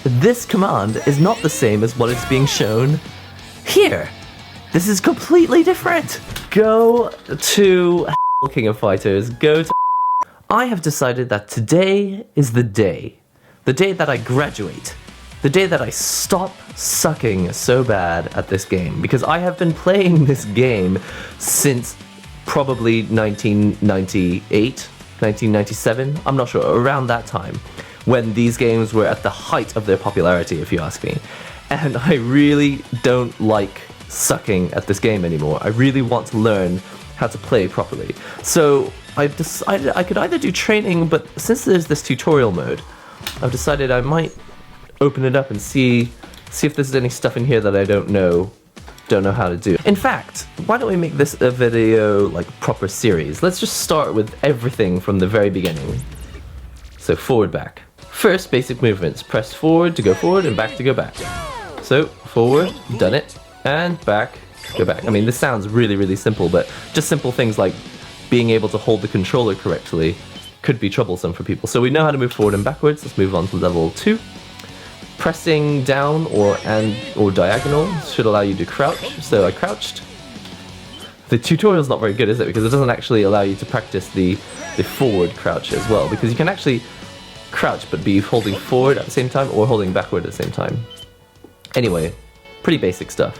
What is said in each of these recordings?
this command is not the same as what is being shown here. This is completely different. Go to King of Fighters, go to... I have decided that today is the day that I graduate, the day that I stop sucking so bad at this game, because I have been playing this game since probably 1998, 1997, I'm not sure, around that time, when these games were at the height of their popularity, if you ask me. And I really don't like sucking at this game anymore. I really want to learn how to play properly. So I've decided I could either do training, but since there's this tutorial mode, I've decided I might open it up and see if there's any stuff in here that I don't know how to do. In fact, why don't we make this a video, like, proper series? Let's just start with everything from the very beginning. So forward, back. First, basic movements. Press forward to go forward and back to go back. So forward, done it, and back, go back. I mean, this sounds really, really simple, but just simple things like being able to hold the controller correctly could be troublesome for people. So we know how to move forward and backwards. Let's move on to level 2. Pressing down or diagonal should allow you to crouch. So I crouched. The tutorial's not very good, is it? Because it doesn't actually allow you to practice the forward crouch as well. Because you can actually crouch but be holding forward at the same time or holding backward at the same time. Anyway, pretty basic stuff.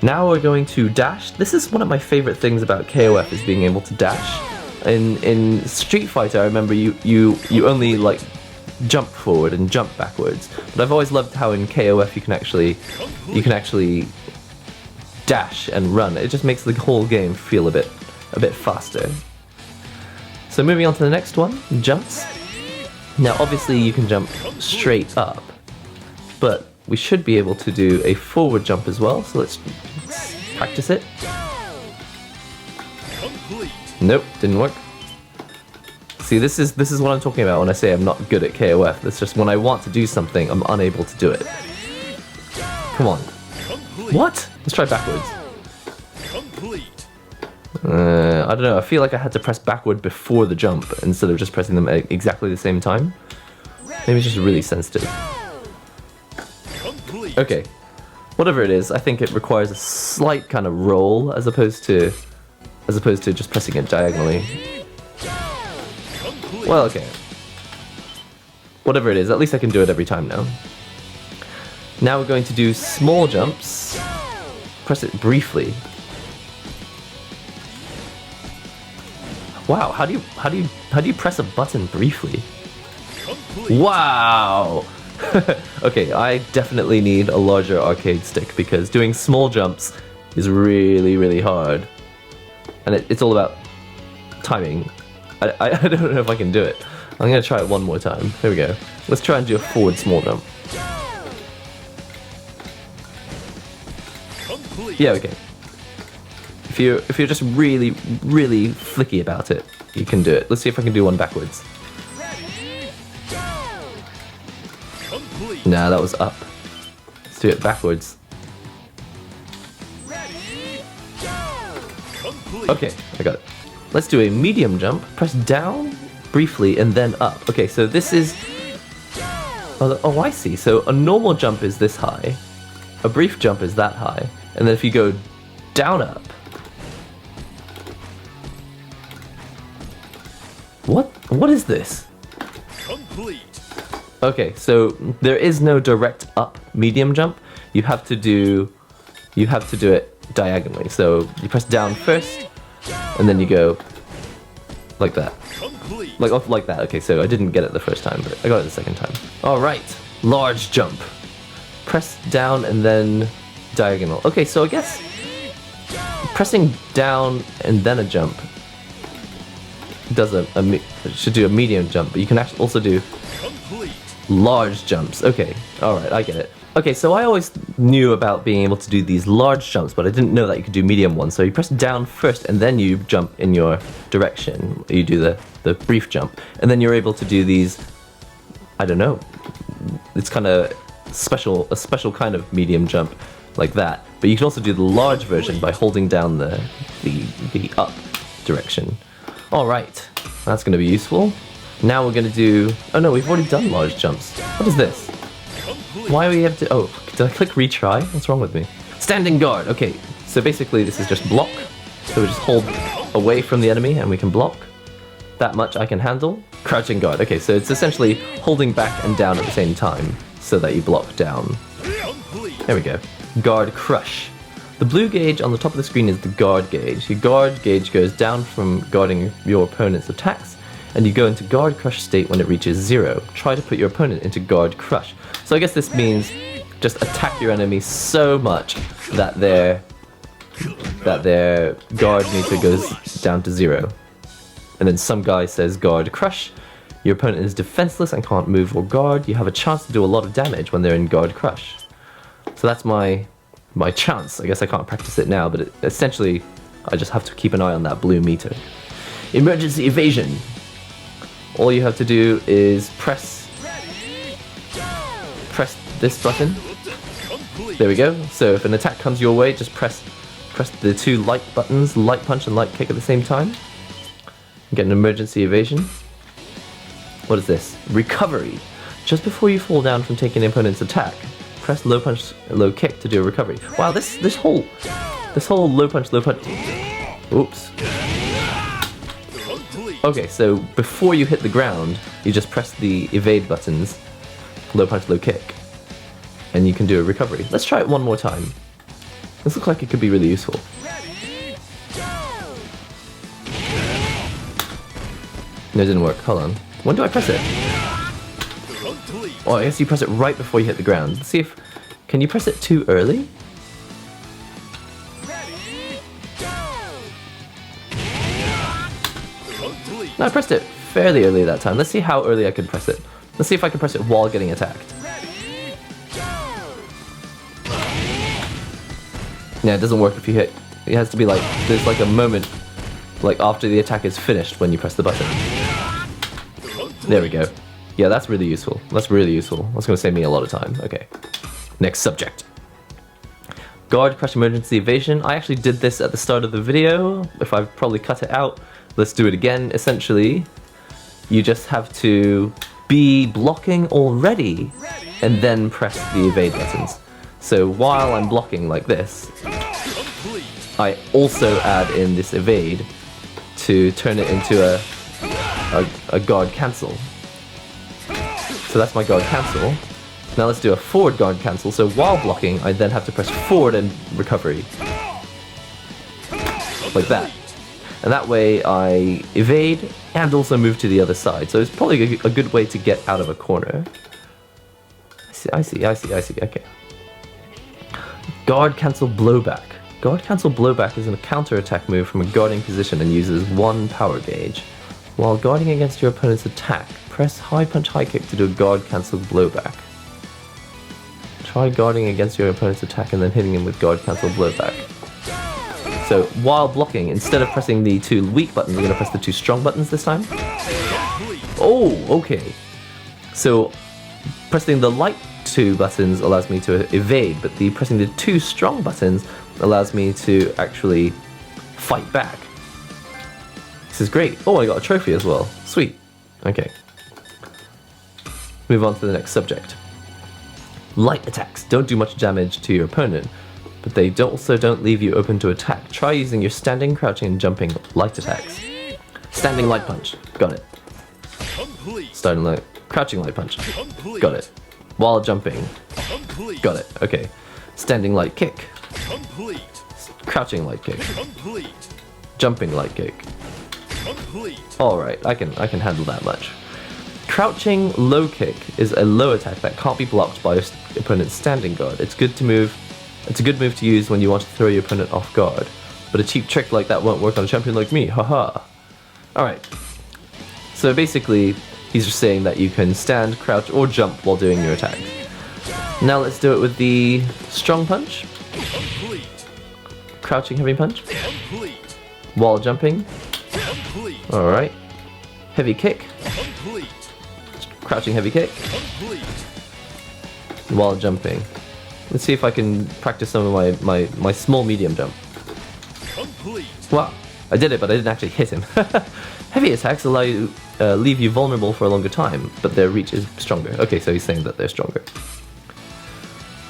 Now we're going to dash. This is one of my favorite things about KOF, is being able to dash. In Street Fighter, I remember you only like jump forward and jump backwards, but I've always loved how in KOF you can actually dash and run. It just makes the whole game feel a bit faster. So moving on to the next one, jumps. Now obviously you can jump straight up, but we should be able to do a forward jump as well, so let's practice it. Nope, didn't work. See, this is what I'm talking about when I say I'm not good at KOF. It's just when I want to do something, I'm unable to do it. Come on. What? Let's try backwards. I don't know, I feel like I had to press backward before the jump instead of just pressing them at exactly the same time. Maybe it's just really sensitive. Okay, whatever it is, I think it requires a slight kind of roll as opposed to just pressing it diagonally. Well, okay. Whatever it is, at least I can do it every time now. Now we're going to do small jumps. Press it briefly. Wow, how do you press a button briefly? Wow! Okay, I definitely need a larger arcade stick because doing small jumps is really, really hard. And it's all about timing. I don't know if I can do it. I'm going to try it one more time. Here we go. Let's try and do a forward small jump. Yeah, okay. If you're just really, really flicky about it, you can do it. Let's see if I can do one backwards. Nah, that was up. Let's do it backwards. Okay, I got it. Let's do a medium jump. Press down briefly and then up. Okay, so this is... Oh, I see. So a normal jump is this high. A brief jump is that high. And then if you go down up... What is this? Okay, so there is no direct up medium jump. You have to do it diagonally. So you press down first, and then you go like that. Like that. Okay, so I didn't get it the first time, but I got it the second time. Alright, large jump. Press down and then diagonal. Okay, so I guess pressing down and then a jump does should do a medium jump, but you can actually also do large jumps. Okay, alright, I get it. Okay, so I always knew about being able to do these large jumps, but I didn't know that you could do medium ones. So you press down first, and then you jump in your direction. You do the brief jump, and then you're able to do these, I don't know, it's kind of a special kind of medium jump like that. But you can also do the large version by holding down the up direction. Alright, that's going to be useful. Now we're going to do... Oh no, we've already done large jumps. What is this? Why do we have to... Oh, did I click retry? What's wrong with me? Standing guard. Okay, so basically this is just block. So we just hold away from the enemy and we can block. That much I can handle. Crouching guard. Okay, so it's essentially holding back and down at the same time so that you block down. There we go. Guard crush. The blue gauge on the top of the screen is the guard gauge. Your guard gauge goes down from guarding your opponent's attacks, and you go into guard crush state when it reaches 0. Try to put your opponent into guard crush. So I guess this means just attack your enemy so much that their guard meter goes down to 0. And then some guy says guard crush. Your opponent is defenseless and can't move or guard. You have a chance to do a lot of damage when they're in guard crush. So that's my chance. I guess I can't practice it now, but essentially I just have to keep an eye on that blue meter. Emergency evasion. All you have to do is press this button. There we go. So if an attack comes your way, just press the two light buttons, light punch and light kick at the same time. Get an emergency evasion. What is this? Recovery. Just before you fall down from taking an opponent's attack, press low punch, low kick to do a recovery. Wow, this whole low punch, low punch. Oops. Okay, so before you hit the ground, you just press the evade buttons, low punch, low kick, and you can do a recovery. Let's try it one more time. This looks like it could be really useful. No, it didn't work. Hold on. When do I press it? Oh, I guess you press it right before you hit the ground. Let's see if... Can you press it too early? No, I pressed it fairly early that time. Let's see how early I can press it. Let's see if I can press it while getting attacked. Yeah, it doesn't work if you hit... It has to be like... There's like a moment like after the attack is finished when you press the button. There we go. Yeah, that's really useful. That's really useful. That's going to save me a lot of time. Okay. Next subject. Guard crush emergency evasion. I actually did this at the start of the video. If I've probably cut it out, let's do it again. Essentially, you just have to be blocking already and then press the evade buttons. So while I'm blocking like this, I also add in this evade to turn it into a guard cancel. So that's my guard cancel. Now let's do a forward guard cancel. So while blocking, I then have to press forward and recovery. Like that. And that way I evade and also move to the other side. So it's probably a good way to get out of a corner. I see, okay. Guard cancel blowback. Guard cancel blowback is a counter-attack move from a guarding position and uses 1 power gauge. While guarding against your opponent's attack, press high punch high kick to do a guard cancel blowback. Try guarding against your opponent's attack and then hitting him with guard cancel blowback. So while blocking, instead of pressing the 2 weak buttons, I'm going to press the 2 strong buttons this time. Oh, okay. So pressing the light 2 buttons allows me to evade, but pressing the 2 strong buttons allows me to actually fight back. This is great. Oh, I got a trophy as well. Sweet. Okay. Move on to the next subject. Light attacks don't do much damage to your opponent, but they also don't leave you open to attack. Try using your standing, crouching, and jumping light attacks. Standing light punch. Got it. Starting light. Crouching light punch. Got it. While jumping. Got it. Okay. Standing light kick. Crouching light kick. Jumping light kick. Alright, I can handle that much. Crouching low kick is a low attack that can't be blocked by your opponent's standing guard. It's a good move to use when you want to throw your opponent off guard, but a cheap trick like that won't work on a champion like me, haha. Alright, so basically he's just saying that you can stand, crouch, or jump while doing your attacks. Now let's do it with the strong punch. Crouching heavy punch. While jumping. Alright. Heavy kick. Crouching heavy kick. While jumping. Let's see if I can practice some of my small medium jump. Wow, I did it, but I didn't actually hit him. Heavy attacks allow you leave you vulnerable for a longer time, but their reach is stronger. Okay, so he's saying that they're stronger.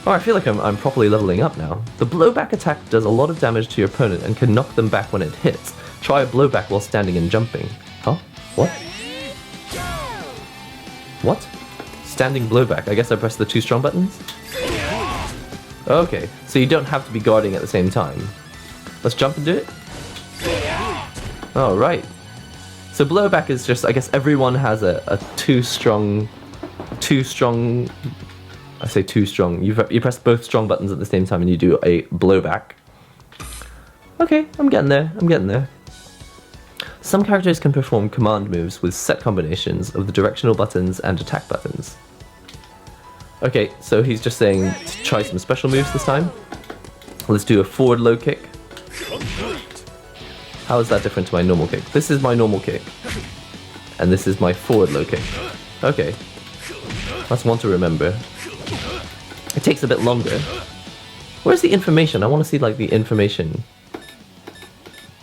Oh, I feel like I'm properly leveling up now. The Blowback Attack does a lot of damage to your opponent and can knock them back when it hits. Try a blowback while standing and jumping. Huh? What? What? Standing blowback. I guess I press the 2 strong buttons? Okay, so you don't have to be guarding at the same time. Let's jump and do it? Oh, right. So blowback is just, I guess everyone has a 2 strong... I say 2 strong. You press both strong buttons at the same time and you do a blowback. Okay, I'm getting there. I'm getting there. Some characters can perform command moves with set combinations of the directional buttons and attack buttons. Okay, so he's just saying to try some special moves this time. Let's do a forward low kick. How is that different to my normal kick? This is my normal kick. And this is my forward low kick. Okay. That's one to remember. It takes a bit longer. Where's the information? I want to see like the information.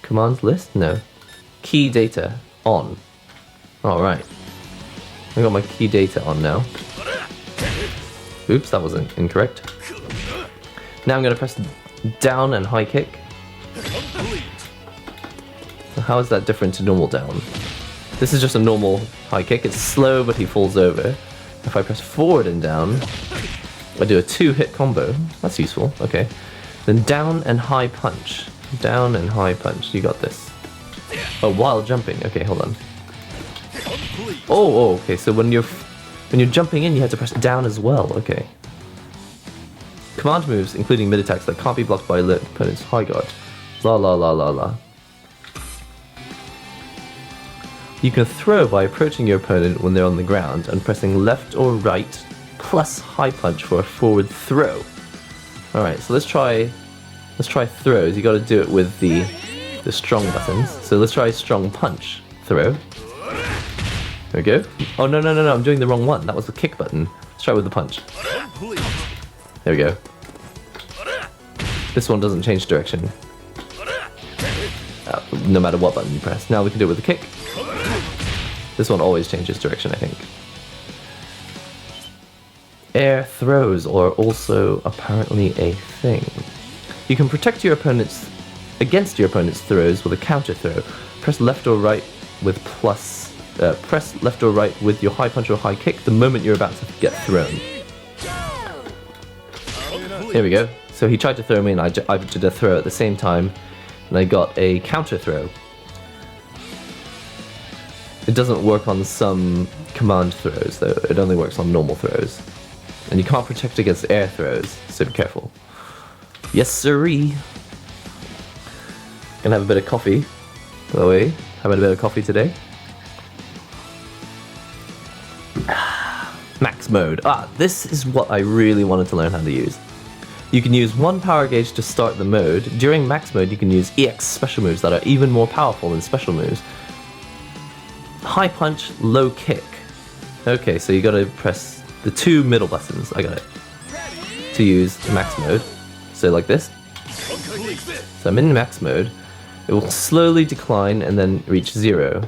Commands list? No. Key data on. Alright. I got my key data on now. Oops, that wasn't incorrect. Now I'm going to press down and high kick. So how is that different to normal down? This is just a normal high kick. It's slow, but he falls over. If I press forward and down, I do a 2-hit combo. That's useful. Okay. Then down and high punch. Down and high punch. You got this. Oh, while jumping. Okay, hold on. Oh, okay. So when you're jumping in, you have to press down as well. Okay. Command moves, including mid attacks that can't be blocked by opponent's high guard. La la la la la. You can throw by approaching your opponent when they're on the ground and pressing left or right plus high punch for a forward throw. Alright, so let's try throws. You gotta do it with the strong buttons. So let's try strong punch throw. There we go. Oh no, I'm doing the wrong one. That was the kick button. Let's try with the punch. There we go. This one doesn't change direction. No matter what button you press. Now we can do it with the kick. This one always changes direction, I think. Air throws are also apparently a thing. You can protect your opponent's against your opponent's throws with a counter throw. Press left or right with press left or right with your high punch or high kick the moment you're about to get thrown. Here we go. So he tried to throw me and I did a throw at the same time and I got a counter throw. It doesn't work on some command throws though, it only works on normal throws. And you can't protect against air throws, so be careful. Yes sirree! Gonna have a bit of coffee, by the way. Having a bit of coffee today. Max mode. This is what I really wanted to learn how to use. You can use one power gauge to start the mode. During max mode you can use EX special moves that are even more powerful than special moves. High punch, low kick. Okay, so you gotta press the 2 middle buttons, I got it, to use max mode. So like this. So I'm in max mode. It will slowly decline and then reach 0.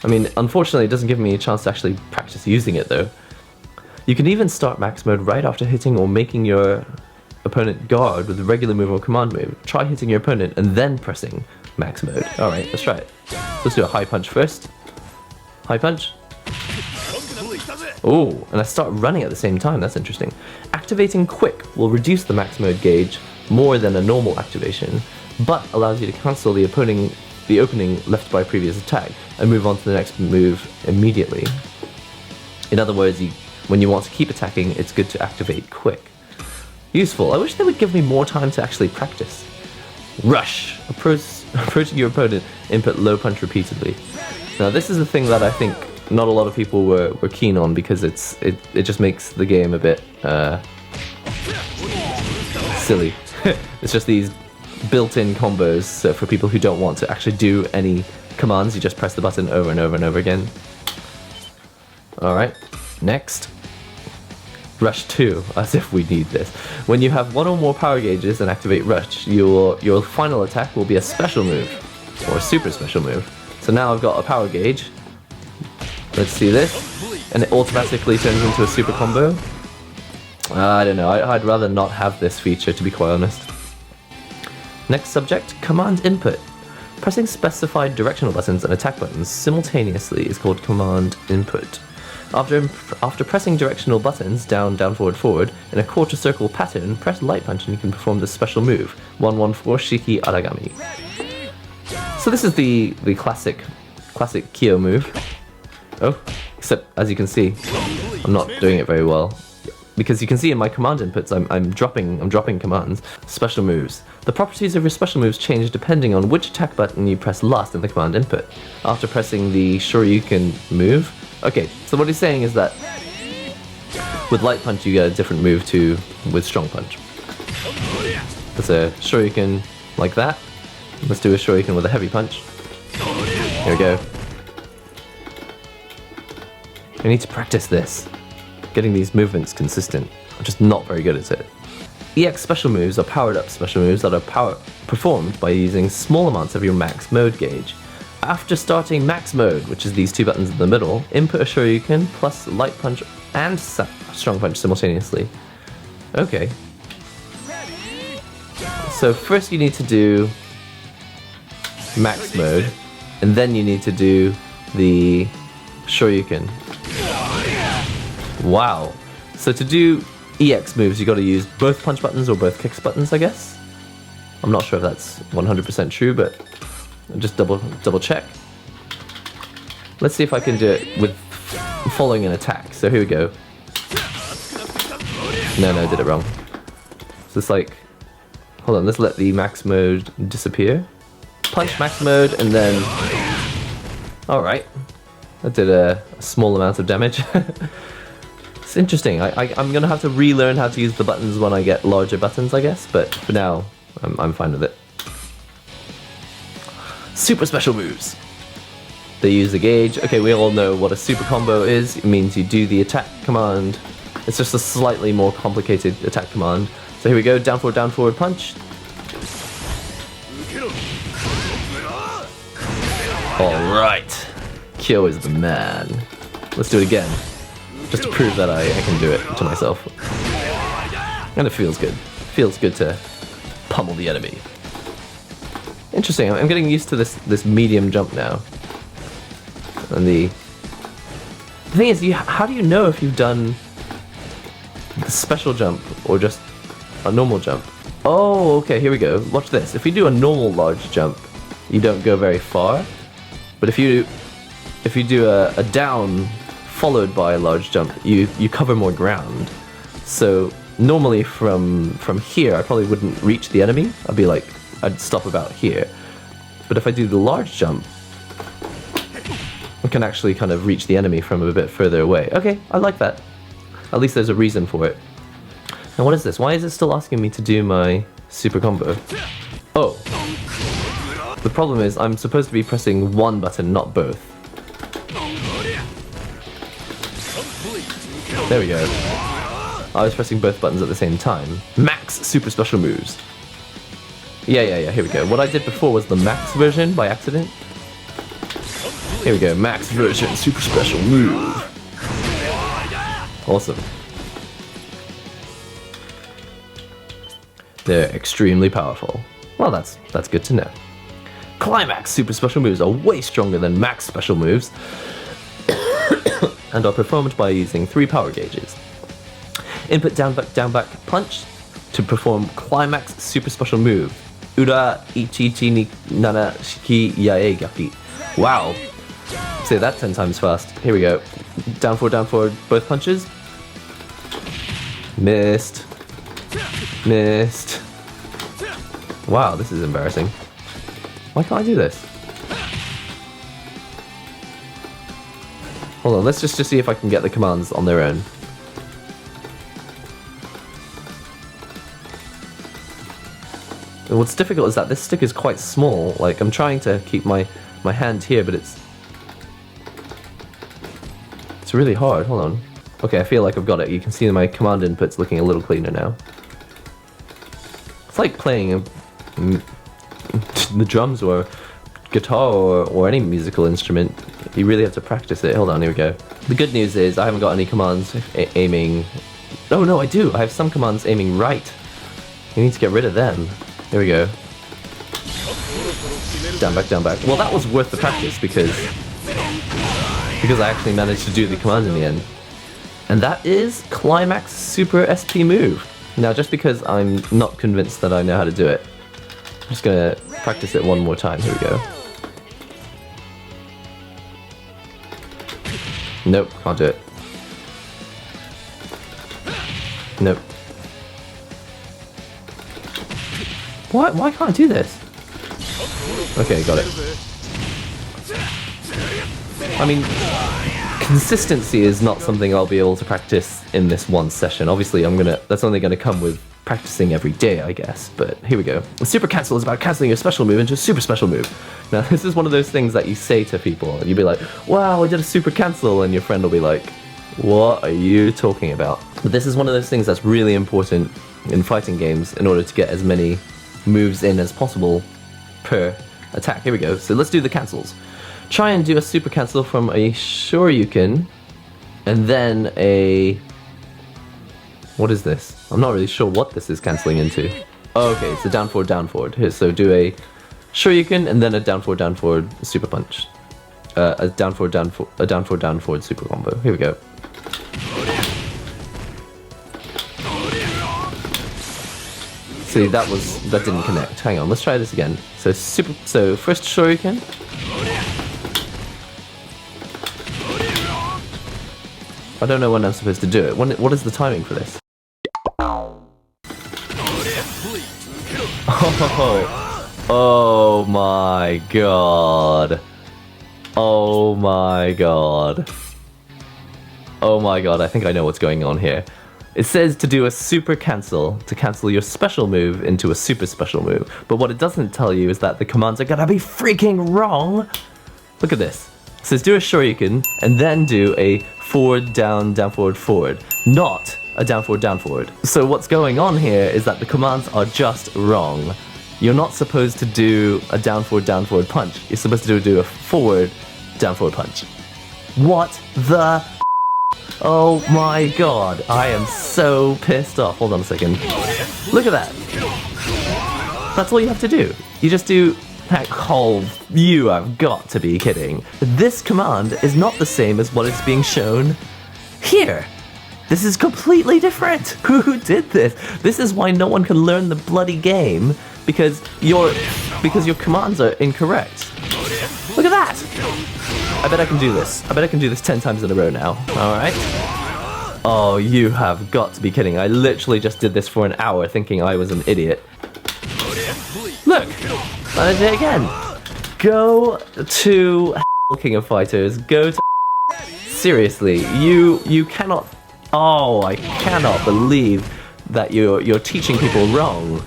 I mean, unfortunately it doesn't give me a chance to actually practice using it though. You can even start max mode right after hitting or making your opponent guard with a regular move or command move. Try hitting your opponent and then pressing max mode. Alright, let's try it. Let's do a high punch first. High punch. Oh, and I start running at the same time, that's interesting. Activating quick will reduce the max mode gauge more than a normal activation, but allows you to cancel the opening left by a previous attack and move on to the next move immediately. In other words, when you want to keep attacking, it's good to activate quick. Useful. I wish they would give me more time to actually practice. Rush. Approaching your opponent, input low punch repeatedly. Now this is a thing that I think not a lot of people were keen on because it just makes the game a bit silly. It's just these built-in combos, so for people who don't want to actually do any commands, you just press the button over and over and over again. Alright, next. Rush 2, as if we need this. When you have one or more power gauges and activate Rush, your final attack will be a special move, or a super special move. So now I've got a power gauge. Let's see this. And it automatically turns into a super combo. I don't know, I'd rather not have this feature, to be quite honest. Next subject, command input. Pressing specified directional buttons and attack buttons simultaneously is called command input. After pressing directional buttons, down, down, forward, forward, in a quarter circle pattern, press light punch and you can perform this special move, 114 Shiki Aragami. So this is the classic Kyo move. Oh, except as you can see, I'm not doing it very well. Because you can see in my command inputs, I'm dropping commands. Special moves. The properties of your special moves change depending on which attack button you press last in the command input. After pressing the Shoryuken move. Okay, so what he's saying is that with light punch you get a different move to with strong punch. There's a Shoryuken like that. Let's do a Shoryuken with a heavy punch. Here we go. I need to practice this. Getting these movements consistent. I'm just not very good at it. EX special moves are powered up special moves that are performed by using small amounts of your max mode gauge. After starting max mode, which is these two buttons in the middle, input a Shoryuken plus light punch and strong punch simultaneously. Okay. So first you need to do max mode, and then you need to do the Shoryuken. Wow. So to do EX moves, you got to use both punch buttons or both kicks buttons, I guess. I'm not sure if that's 100% true, but just double check. Let's see if I can do it with following an attack. So here we go. No, I did it wrong. So it's like, hold on, let's let the max mode disappear. Punch max mode, and then, all right, that did a small amount of damage. It's interesting. I'm gonna have to relearn how to use the buttons when I get larger buttons, I guess. But for now, I'm fine with it. Super special moves. They use a gauge. Okay, we all know what a super combo is. It means you do the attack command. It's just a slightly more complicated attack command. So here we go. Down forward punch. All right. Kyo is the man. Let's do it again. Just to prove that I can do it to myself. And it feels good. Feels good to pummel the enemy. Interesting, I'm getting used to this medium jump now. And the thing is, how do you know if you've done the special jump or just a normal jump? Oh, okay, here we go. Watch this. If you do a normal large jump, you don't go very far. But if you do a down followed by a large jump, you cover more ground. So normally from here, I probably wouldn't reach the enemy. I'd stop about here. But if I do the large jump, I can actually kind of reach the enemy from a bit further away. Okay, I like that. At least there's a reason for it. Now what is this? Why is it still asking me to do my super combo? Oh. The problem is I'm supposed to be pressing one button, not both. There we go. I was pressing both buttons at the same time. Max super special moves. Yeah, here we go. What I did before was the max version by accident. Here we go, max version, super special move. Awesome. They're extremely powerful. Well, that's good to know. Climax super special moves are way stronger than max special moves and are performed by using 3 power gauges. Input down back punch to perform climax super special move. Ura ichichi ni nana shiki yae gaki. Wow. Say that 10 times fast. Here we go. Down forward, both punches. Missed. Wow, this is embarrassing. Why can't I do this? Hold on, let's just see if I can get the commands on their own. And what's difficult is that this stick is quite small. Like, I'm trying to keep my hand here, but it's really hard. Hold on. Okay, I feel like I've got it. You can see my command input's looking a little cleaner now. It's like playing the drums or guitar or any musical instrument. You really have to practice it. Hold on, here we go. The good news is I haven't got any commands aiming Oh no, I do. I have some commands aiming right. You need to get rid of them. There we go. Down, back, down, back. Well, that was worth the practice because I actually managed to do the command in the end. And that is Climax Super SP move. Now, just because I'm not convinced that I know how to do it, I'm just gonna practice it one more time. Here we go. Nope, can't do it. Nope. Why can't I do this? Okay, got it. I mean, consistency is not something I'll be able to practice in this one session. Obviously, that's only gonna come with practicing every day, I guess. But here we go. A super cancel is about canceling your special move into a super special move. Now, this is one of those things that you say to people, and you'll be like, wow, I did a super cancel, and your friend will be like, what are you talking about? But this is one of those things that's really important in fighting games in order to get as many moves in as possible per attack. Here we go. So let's do the cancels. Try and do a super cancel from a Shoryuken, and then a... What is this? I'm not really sure what this is cancelling into. Oh, okay, it's a down forward, down forward. Here, so do a Shoryuken, and then a down forward super punch. A down forward, down forward super combo. Here we go. See, that didn't connect. Hang on, let's try this again. So first Shoryuken. I don't know when I'm supposed to do it. What is the timing for this? Oh my god. Oh my god. Oh my god, I think I know what's going on here. It says to do a super cancel, to cancel your special move into a super special move. But what it doesn't tell you is that the commands are gonna be freaking wrong. Look at this. It says do a Shoryuken, and then do a forward, down, down, forward, forward. Not a down, forward, down, forward. So what's going on here is that the commands are just wrong. You're not supposed to do a down, forward punch. You're supposed to do a forward, down, forward punch. What the... Oh my god, I am so pissed off. Hold on a second. Look at that. That's all you have to do. You just do... Oh, you have got to be kidding. This command is not the same as what is being shown here. This is completely different. Who did this? This is why no one can learn the bloody game, because your commands are incorrect. Look at that. I bet I can do this. I bet I can do this 10 times in a row now. Alright. Oh, you have got to be kidding. I literally just did this for an hour thinking I was an idiot. Look! I did it again. Go to King of Fighters. Go to... Seriously, you cannot... Oh, I cannot believe that you're teaching people wrong.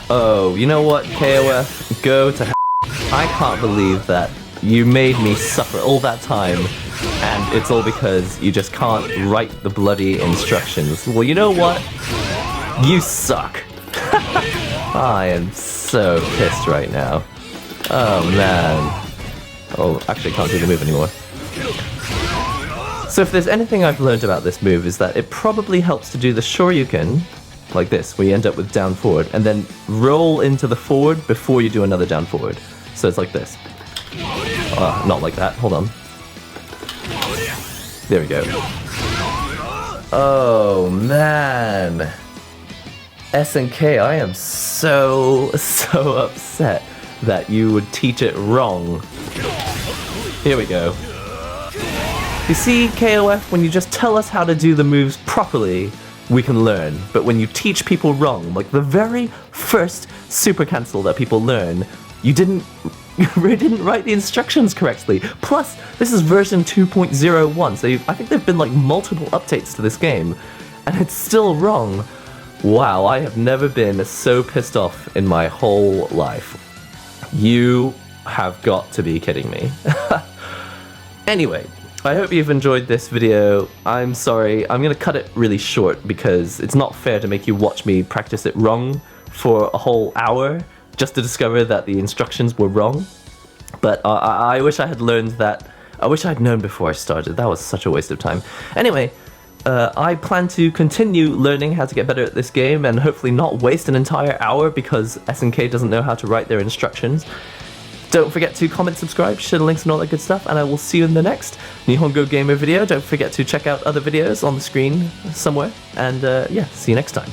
Oh, you know what, KOF? Go to... I can't believe that you made me suffer all that time, and it's all because you just can't write the bloody instructions. Well, you know what? You suck. I am so pissed right now. Oh man. Oh, actually can't do the move anymore. So if there's anything I've learned about this move is that it probably helps to do the Shoryuken, like this, where you end up with down forward, and then roll into the forward before you do another down forward. So it's like this. Not like that, hold on. There we go. Oh man. SNK, I am so upset that you would teach it wrong. Here we go. You see, KOF, when you just tell us how to do the moves properly, we can learn. But when you teach people wrong, like the very first super cancel that people learn, you didn't write the instructions correctly. Plus, this is version 2.01, so I think there've been like multiple updates to this game, and it's still wrong. Wow, I have never been so pissed off in my whole life. You have got to be kidding me. Anyway, I hope you've enjoyed this video. I'm sorry, I'm gonna cut it really short because it's not fair to make you watch me practice it wrong for a whole hour just to discover that the instructions were wrong. But I wish I had learned that I wish I'd known before I started. That was such a waste of time. Anyway, I plan to continue learning how to get better at this game and hopefully not waste an entire hour because SNK doesn't know how to write their instructions. Don't forget to comment, subscribe, share the links and all that good stuff, and I will see you in the next NihongoGamer video. Don't forget to check out other videos on the screen somewhere, and yeah, see you next time.